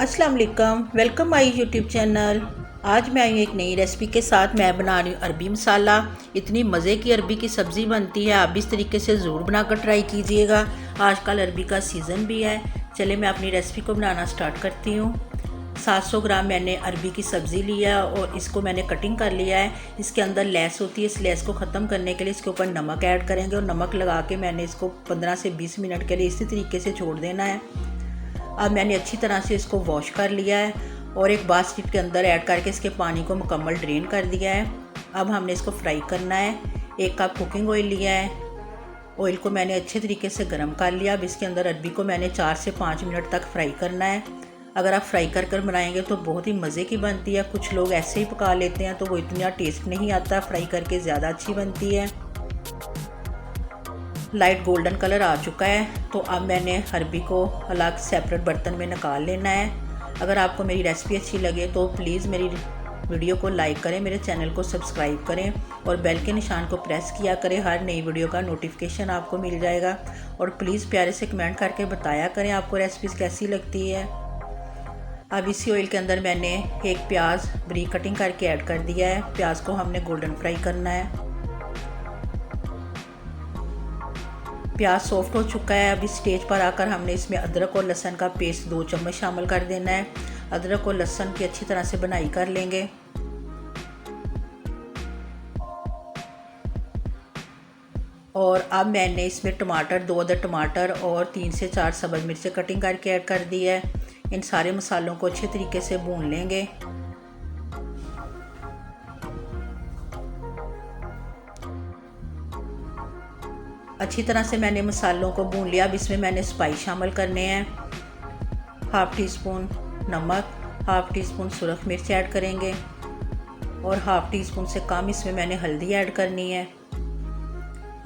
अस्सलाम वालेकुम, welcome my YouTube channel. आज मैं आई हूँ एक नई रेसिपी के साथ। मैं बना रही हूँ अरबी मसाला। इतनी मज़े की अरबी की सब्ज़ी बनती है, आप भी इस तरीके से ज़रूर बनाकर ट्राई कीजिएगा। आजकल अरबी का सीज़न भी है। चले मैं अपनी रेसिपी को बनाना स्टार्ट करती हूँ। 700 ग्राम मैंने अरबी की सब्ज़ी लिया और इसको मैंने कटिंग कर लिया है। इसके अंदर लैस होती है, इस लैस को ख़त्म करने के लिए इसके ऊपर नमक ऐड करेंगे और नमक लगा के मैंने इसको 15 से 20 मिनट के लिए इसी तरीके से छोड़ देना है। अब मैंने अच्छी तरह से इसको वॉश कर लिया है और एक बास्केट के अंदर ऐड करके इसके पानी को मुकम्मल ड्रेन कर दिया है। अब हमने इसको फ्राई करना है। 1 कप कुकिंग ऑयल लिया है। ऑयल को मैंने अच्छे तरीके से गर्म कर लिया। अब इसके अंदर अरबी को मैंने 4 से 5 मिनट तक फ्राई करना है। अगर आप फ्राई कर बनाएंगे तो बहुत ही मज़े की बनती है। कुछ लोग ऐसे ही पका लेते हैं तो वो इतना टेस्ट नहीं आता, फ्राई करके ज़्यादा अच्छी बनती है। लाइट गोल्डन कलर आ चुका है तो अब मैंने अरबी को अलग सेपरेट बर्तन में निकाल लेना है। अगर आपको मेरी रेसिपी अच्छी लगे तो प्लीज़ मेरी वीडियो को लाइक करें, मेरे चैनल को सब्सक्राइब करें और बेल के निशान को प्रेस किया करें। हर नई वीडियो का नोटिफिकेशन आपको मिल जाएगा। और प्लीज़ प्यारे से कमेंट करके बताया करें आपको रेसिपीज़ कैसी लगती है। अब इसी ऑयल के अंदर मैंने एक प्याज बारीक कटिंग करके ऐड कर दिया है। प्याज को हमने गोल्डन फ्राई करना है। प्याज सॉफ्ट हो चुका है। अब इस स्टेज पर आकर हमने इसमें अदरक और लहसुन का पेस्ट 2 चम्मच शामिल कर देना है। अदरक और लहसुन की अच्छी तरह से भुनाई कर लेंगे। और अब मैंने इसमें टमाटर 2 अदर टमाटर और 3 से 4 सब्ज़ मिर्चें कटिंग करके ऐड कर दी है। इन सारे मसालों को अच्छे तरीके से भून लेंगे। अच्छी तरह से मैंने मसालों को भून लिया। अब इसमें मैंने स्पाइस शामिल करने हैं। हाफ़ टी स्पून नमक, हाफ़ टी स्पून सुरख मिर्च ऐड करेंगे और हाफ़ टी स्पून से कम इसमें मैंने हल्दी ऐड करनी है।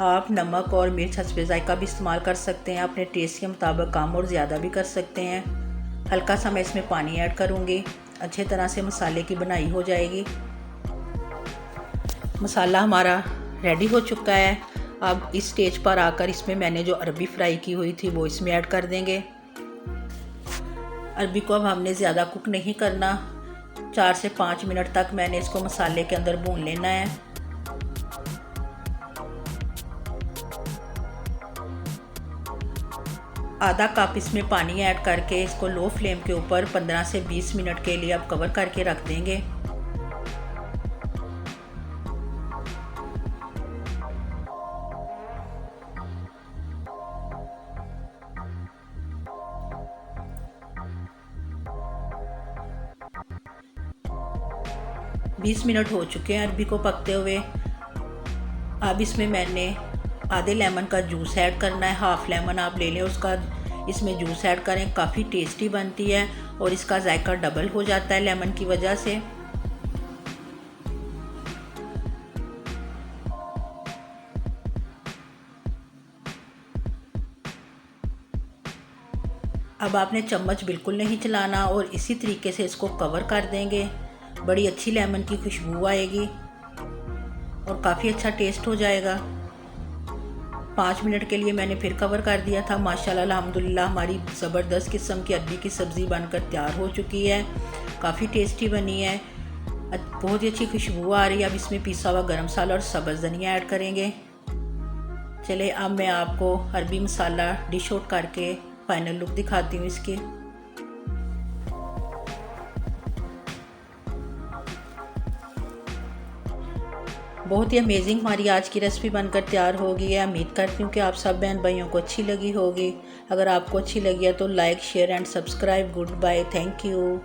आप नमक और मिर्च हस्बे ज़ायका भी इस्तेमाल कर सकते हैं, अपने टेस्ट के मुताबिक कम और ज़्यादा भी कर सकते हैं। हल्का सा मैं इसमें पानी ऐड करूँगी। अच्छे तरह से मसाले की बनाई हो जाएगी। मसाला हमारा रेडी हो चुका है। अब इस स्टेज पर आकर इसमें मैंने जो अरबी फ्राई की हुई थी वो इसमें ऐड कर देंगे। अरबी को अब हमने ज़्यादा कुक नहीं करना। 4 से 5 मिनट तक मैंने इसको मसाले के अंदर भून लेना है। आधा कप इसमें पानी ऐड करके इसको लो फ्लेम के ऊपर 15 से 20 मिनट के लिए अब कवर करके रख देंगे। बीस मिनट हो चुके हैं अरबी को पकते हुए। अब इसमें मैंने आधे लेमन का जूस ऐड करना है। हाफ़ लेमन आप ले लें, उसका इसमें जूस ऐड करें। काफ़ी टेस्टी बनती है और इसका जायका डबल हो जाता है लेमन की वजह से। अब आपने चम्मच बिल्कुल नहीं चलाना और इसी तरीके से इसको कवर कर देंगे। बड़ी अच्छी लेमन की खुशबू आएगी और काफ़ी अच्छा टेस्ट हो जाएगा। 5 मिनट के लिए मैंने फिर कवर कर दिया था। माशाल्लाह अल्हम्दुलिल्लाह हमारी ज़बरदस्त किस्म की अरबी की सब्ज़ी बनकर तैयार हो चुकी है। काफ़ी टेस्टी बनी है, बहुत ही अच्छी खुशबू आ रही है। अब इसमें पिसा हुआ गरम मसाला और सब्ज़ धनिया ऐड करेंगे। चले अब मैं आपको अरबी मसाला डिश आउट करके फाइनल लुक दिखाती हूँ इसकी। बहुत ही अमेजिंग हमारी आज की रेसिपी बनकर तैयार हो गई है। उम्मीद करती हूँ कि आप सब बहन भाइयों को अच्छी लगी होगी। अगर आपको अच्छी लगी है तो like, share and subscribe. Goodbye, thank you.